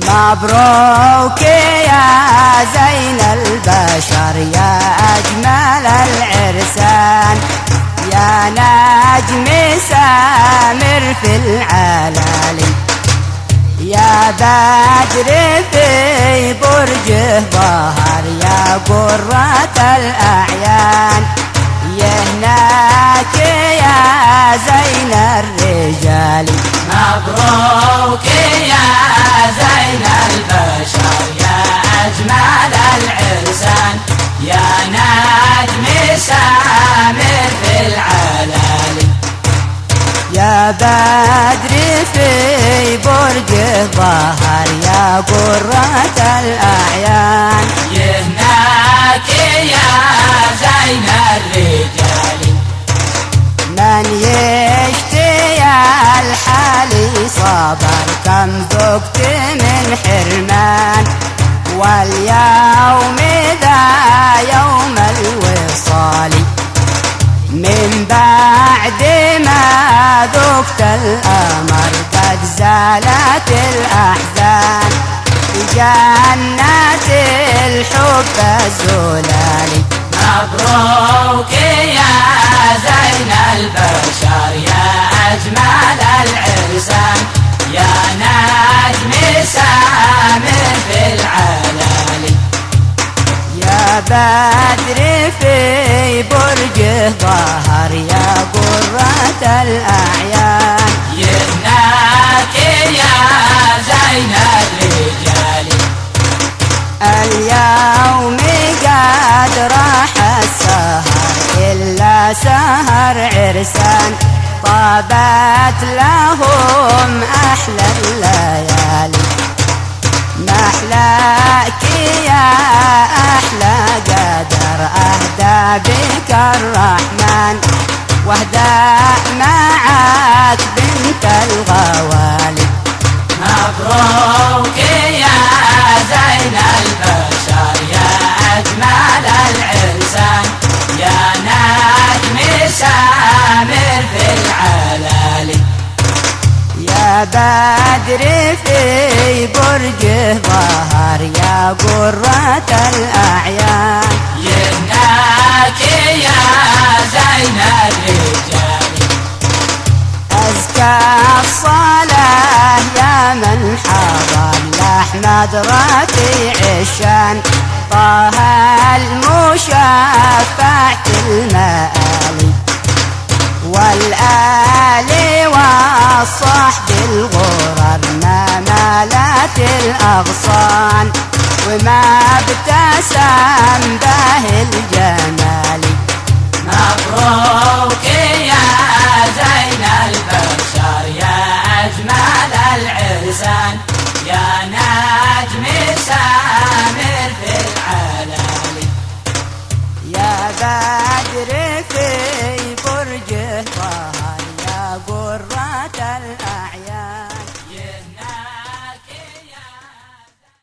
مبروك يا زين البشر يا أجمل العرسان، يا نجم سامر في العلالي، يا بدر في برجه ظهر يا قرة الأعيان، يهناك يا زين الرجال. مبروك يا زين البشر يا أجمل العرسان، يا نجم سامر في العلالي، يا بدر في برجه ظهر يا قرة الأعيان، يهناك يا زين الرجال. من يشتي الحالي صبر كم ذقت من حرمان، واليوم ذا يوم الوصال، من بعد ما ذقت الأمر قد زالت الأحزان، بجنة الحب الزلال. مبروك يا زين البشر يا أجمل العرسان، يا نجم سامر في العلالي، يا بدر في برجه ظهر يا قرة الأعيان، يهناك يا زين الرجال. اليوم قد راح السهر إلا سهر عرسان، طابت لهم أحلى الليالي، محلاك يا أحلى قدر أهدى بك الرحمن، واهدى معك بنت الغوالي. مبروك يا زين البشر يا أجمل العرسان، يا نجم سامر في العلالي، يا بدر في برجه ظهر يا قرة الأعيان، يهناك يا زين الرجال. أزكى الصلاة يا من حضر لأحمد رفيع الشان، طه المشفع المآلي، والآل والصحب الغرر ما مالت الأغصان، وما ابتسم به الجمال. مبروك يا زين البشر يا أجمل العرسان، يا نجم سامر في العلالي، يا بدر